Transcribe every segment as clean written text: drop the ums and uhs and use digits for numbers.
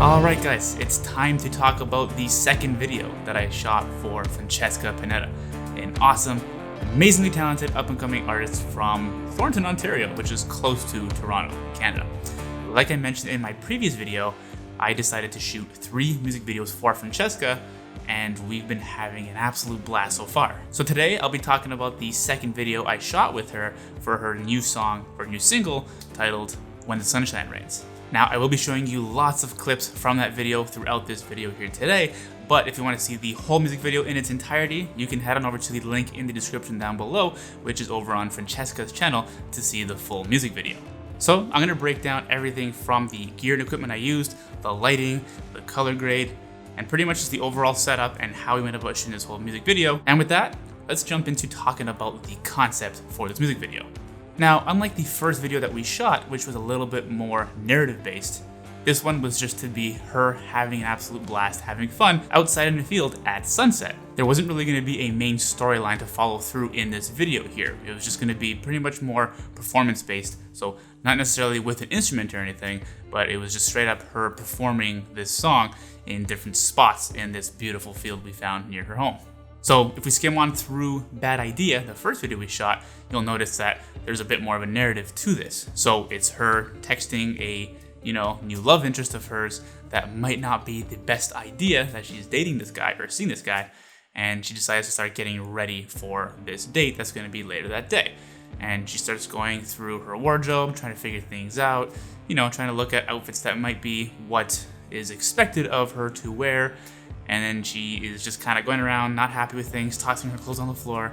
Alright guys, it's time to talk about the second video that I shot for Francesca Panetta, an awesome, amazingly talented up-and-coming artist from Thornton, Ontario, which is close to Toronto, Canada. Like I mentioned in my previous video, I decided to shoot 3 music videos for Francesca, and we've been having an absolute blast so far. So today I'll be talking about the second video I shot with her for her new song, or new single, titled When the Sunshine Rains. Now, I will be showing you lots of clips from that video throughout this video here today, but if you want to see the whole music video in its entirety, you can head on over to the link in the description down below, which is over on Francesca's channel, to see the full music video. So I'm going to break down everything from the gear and equipment I used, the lighting, the color grade, and pretty much just the overall setup and how we went about shooting this whole music video. And with that, let's jump into talking about the concept for this music video. Now, unlike the first video that we shot, which was a little bit more narrative based, this one was just to be her having an absolute blast, having fun outside in the field at sunset. There wasn't really going to be a main storyline to follow through in this video here. It was just going to be pretty much more performance based, so not necessarily with an instrument or anything, but it was just straight up her performing this song in different spots in this beautiful field we found near her home. So if we skim on through Bad Idea, the first video we shot, you'll notice that there's a bit more of a narrative to this. So it's her texting a, new love interest of hers that might not be the best idea that she's dating this guy or seeing this guy, and she decides to start getting ready for this date that's going to be later that day. And she starts going through her wardrobe, trying to figure things out, trying to look at outfits that might be what is expected of her to wear. And then she is just kind of going around, not happy with things, tossing her clothes on the floor,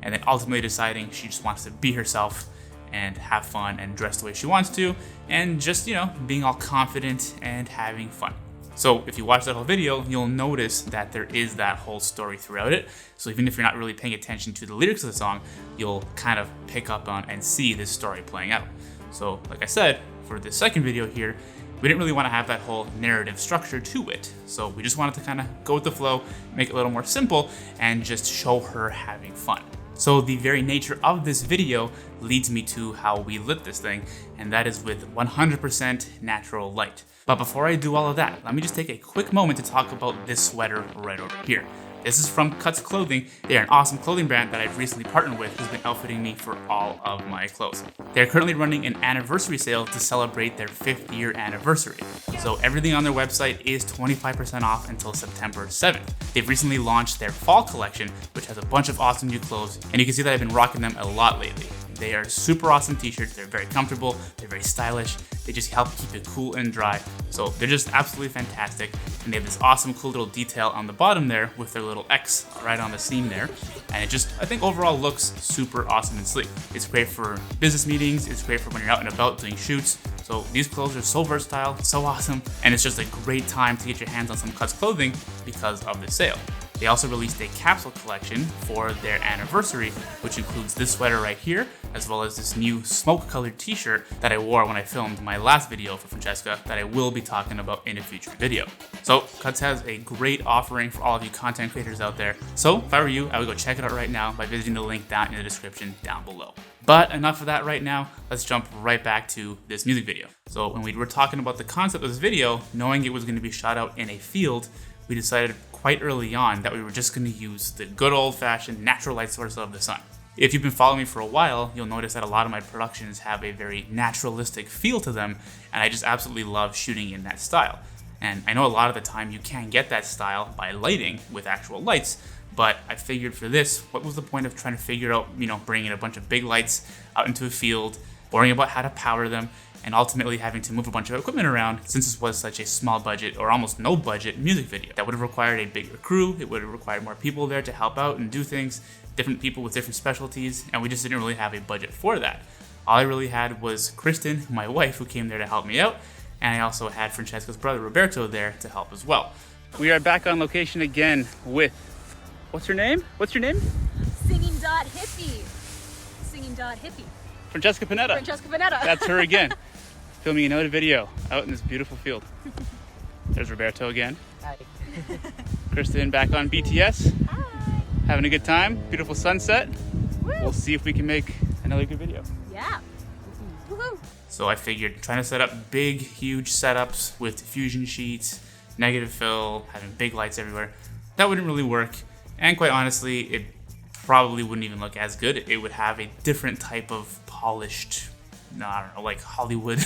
and then ultimately deciding she just wants to be herself and have fun and dress the way she wants to, and just, being all confident and having fun. So if you watch that whole video, you'll notice that there is that whole story throughout it. So even if you're not really paying attention to the lyrics of the song, you'll kind of pick up on and see this story playing out. So like I said, for this second video here, we didn't really want to have that whole narrative structure to it. So we just wanted to kind of go with the flow, make it a little more simple, and just show her having fun. So the very nature of this video leads me to how we lit this thing, and that is with 100% natural light. But before I do all of that, let me just take a quick moment to talk about this sweater right over here. This is from Cuts Clothing. They are an awesome clothing brand that I've recently partnered with who's been outfitting me for all of my clothes. They're currently running an anniversary sale to celebrate their 5th year anniversary. So everything on their website is 25% off until September 7th. They've recently launched their fall collection, which has a bunch of awesome new clothes, and you can see that I've been rocking them a lot lately. They are super awesome t-shirts, they're very comfortable, they're very stylish, they just help keep it cool and dry, so they're just absolutely fantastic, and they have this awesome cool little detail on the bottom there with their little X right on the seam there, and it just, I think overall looks super awesome and sleek. It's great for business meetings, it's great for when you're out and about doing shoots, so these clothes are so versatile, so awesome, and it's just a great time to get your hands on some Cuts Clothing because of the sale. They also released a capsule collection for their anniversary, which includes this sweater right here, as well as this new smoke-colored t-shirt that I wore when I filmed my last video for Francesca that I will be talking about in a future video. So Cuts has a great offering for all of you content creators out there. So if I were you, I would go check it out right now by visiting the link down in the description down below. But enough of that right now, let's jump right back to this music video. So when we were talking about the concept of this video, knowing it was going to be shot out in a field, we decided quite early on that we were just going to use the good old-fashioned natural light source of the sun. If you've been following me for a while, you'll notice that a lot of my productions have a very naturalistic feel to them, and I just absolutely love shooting in that style. And I know a lot of the time you can get that style by lighting with actual lights, but I figured for this, what was the point of trying to figure out, bringing a bunch of big lights out into a field, worrying about how to power them, and ultimately having to move a bunch of equipment around, since this was such a small budget or almost no budget music video. That would have required a bigger crew, it would have required more people there to help out and do things, different people with different specialties, and we just didn't really have a budget for that. All I really had was Kristen, my wife, who came there to help me out, and I also had Francesca's brother Roberto there to help as well. We are back on location again with, what's her name? Singing Dot Hippie. Singing Dot Hippie. Francesca Panetta. Francesca Panetta. That's her again. Filming another video out in this beautiful field. There's Roberto again. Hi. Kristen back on BTS. Hi. Having a good time. Beautiful sunset. Woo. We'll see if we can make another good video. Yeah. Woohoo. So I figured trying to set up big, huge setups with diffusion sheets, negative fill, having big lights everywhere, that wouldn't really work. And quite honestly, it probably wouldn't even look as good. It would have a different type of polished, I don't know, like Hollywood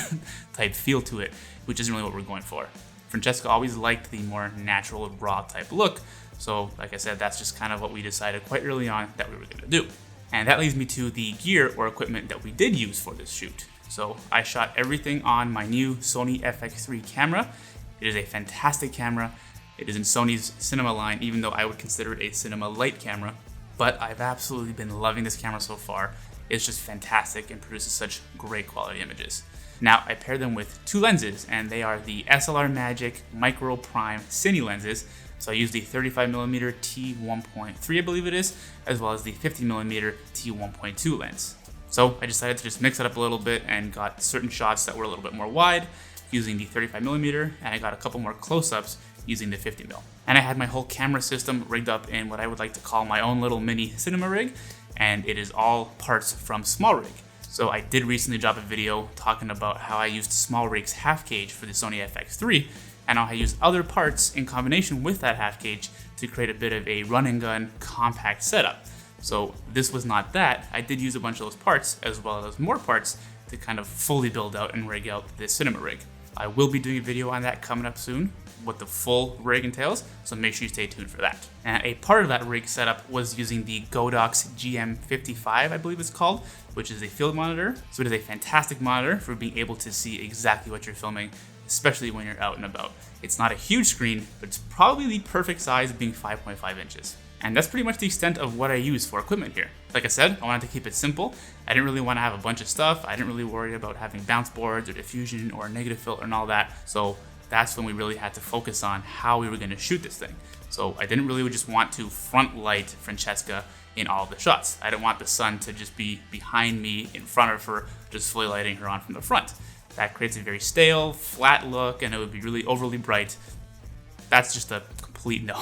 type feel to it, which isn't really what we're going for. Francesca always liked the more natural, raw type look. So like I said, that's just kind of what we decided quite early on that we were gonna do. And that leads me to the gear or equipment that we did use for this shoot. So I shot everything on my new Sony FX3 camera. It is a fantastic camera. It is in Sony's cinema line, even though I would consider it a cinema light camera. But I've absolutely been loving this camera so far. It's just fantastic and produces such great quality images. Now I pair them with two lenses, and they are the SLR Magic MicroPrime Cine lenses. So I use the 35mm t1.3, I believe it is, as well as the 50mm t1.2 lens. So I decided to just mix it up a little bit and got certain shots that were a little bit more wide using the 35mm, and I got a couple more close-ups using the 50mm. And I had my whole camera system rigged up in what I would like to call my own little mini cinema rig, and it is all parts from SmallRig. So I did recently drop a video talking about how I used SmallRig's half cage for the Sony FX3, and how I used other parts in combination with that half cage to create a bit of a run and gun compact setup. So this was not that. I did use a bunch of those parts as well as more parts to kind of fully build out and rig out this cinema rig. I will be doing a video on that coming up soon, what the full rig entails, so make sure you stay tuned for that. And a part of that rig setup was using the Godox GM55, I believe it's called, which is a field monitor. So it is a fantastic monitor for being able to see exactly what you're filming, especially when you're out and about. It's not a huge screen, but it's probably the perfect size, being 5.5 inches. And that's pretty much the extent of what I use for equipment here. Like I said, I wanted to keep it simple. I didn't really want to have a bunch of stuff. I didn't really worry about having bounce boards or diffusion or negative filter and all that. So that's when we really had to focus on how we were going to shoot this thing. So I didn't really just want to front light Francesca in all of the shots. I didn't want the sun to just be behind me in front of her, just fully lighting her on from the front. That creates a very stale, flat look, and it would be really overly bright. That's just a complete no.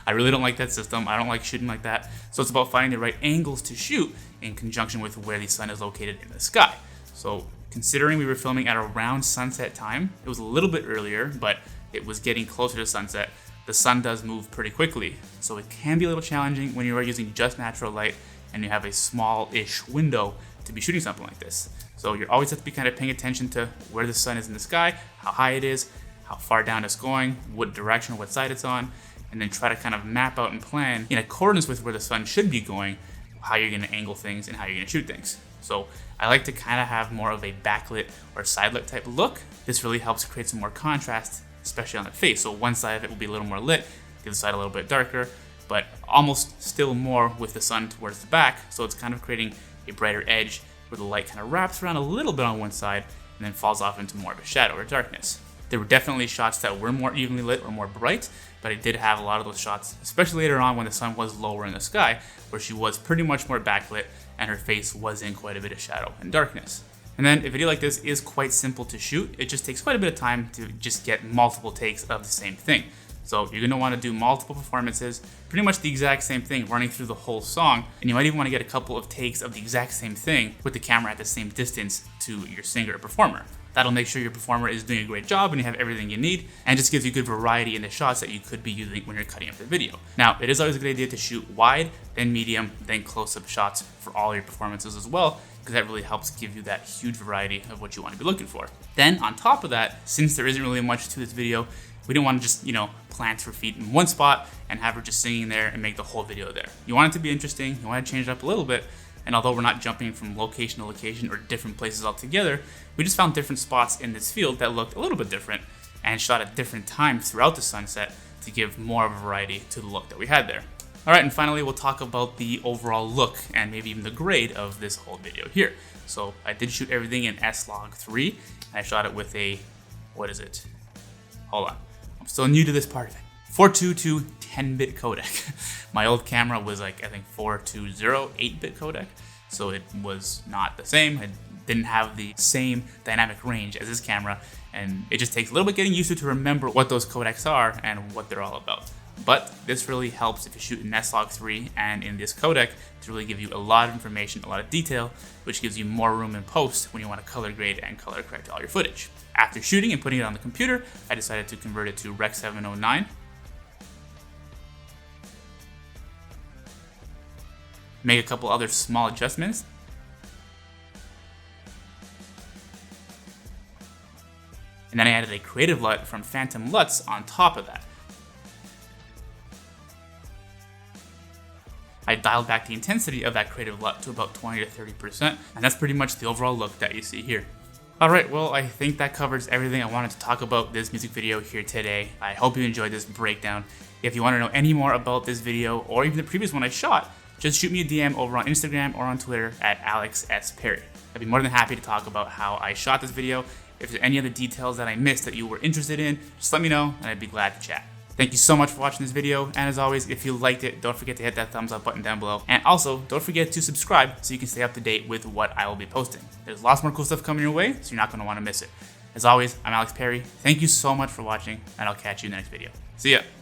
I really don't like that system. I don't like shooting like that. So it's about finding the right angles to shoot in conjunction with where the sun is located in the sky. So considering we were filming at around sunset time, it was a little bit earlier, but it was getting closer to sunset. The sun does move pretty quickly, so it can be a little challenging when you are using just natural light and you have a small-ish window to be shooting something like this. So you always have to be kind of paying attention to where the sun is in the sky, how high it is, how far down it's going, what direction or what side it's on, and then try to kind of map out and plan in accordance with where the sun should be going, how you're going to angle things and how you're going to shoot things. So I like to kind of have more of a backlit or sidelit type of look. This really helps create some more contrast, especially on the face. So one side of it will be a little more lit, the other side a little bit darker, but almost still more with the sun towards the back. So it's kind of creating a brighter edge where the light kind of wraps around a little bit on one side and then falls off into more of a shadow or darkness. There were definitely shots that were more evenly lit or more bright, but I did have a lot of those shots, especially later on when the sun was lower in the sky, where she was pretty much more backlit and her face was in quite a bit of shadow and darkness. And then a video like this is quite simple to shoot. It just takes quite a bit of time to just get multiple takes of the same thing. So you're gonna wanna do multiple performances, pretty much the exact same thing, running through the whole song, and you might even wanna get a couple of takes of the exact same thing with the camera at the same distance to your singer or performer. That'll make sure your performer is doing a great job and you have everything you need, and just gives you good variety in the shots that you could be using when you're cutting up the video. Now, it is always a good idea to shoot wide, then medium, then close-up shots for all your performances as well, because that really helps give you that huge variety of what you want to be looking for. Then, on top of that, since there isn't really much to this video, we didn't want to just, plant her feet in one spot and have her just singing there and make the whole video there. You want it to be interesting, you want to change it up a little bit, and although we're not jumping from location to location or different places altogether, we just found different spots in this field that looked a little bit different and shot at different times throughout the sunset to give more of a variety to the look that we had there. All right, and finally, we'll talk about the overall look and maybe even the grade of this whole video here. So I did shoot everything in SLOG3, and I shot it with a, Hold on, I'm still new to this part of it. 422 10-bit codec. My old camera was like, I think 420 8-bit codec, so it was not the same. It didn't have the same dynamic range as this camera, and it just takes a little bit getting used to remember what those codecs are and what they're all about. But this really helps if you shoot in S-Log3 and in this codec to really give you a lot of information, a lot of detail, which gives you more room in post when you want to color grade and color correct all your footage. After shooting and putting it on the computer, I decided to convert it to Rec 709. Make a couple other small adjustments. And then I added a creative LUT from Phantom LUTs on top of that. I dialed back the intensity of that creative LUT to about 20 to 30%, and that's pretty much the overall look that you see here. Alright, well, I think that covers everything I wanted to talk about this music video here today. I hope you enjoyed this breakdown. If you want to know any more about this video, or even the previous one I shot, just shoot me a DM over on Instagram or on Twitter at Alex S. Perry. I'd be more than happy to talk about how I shot this video. If there's any other details that I missed that you were interested in, just let me know and I'd be glad to chat. Thank you so much for watching this video, and as always, if you liked it, don't forget to hit that thumbs up button down below. And also, don't forget to subscribe so you can stay up to date with what I will be posting. There's lots more cool stuff coming your way, so you're not going to want to miss it. As always, I'm Alex Perry. Thank you so much for watching, and I'll catch you in the next video. See ya!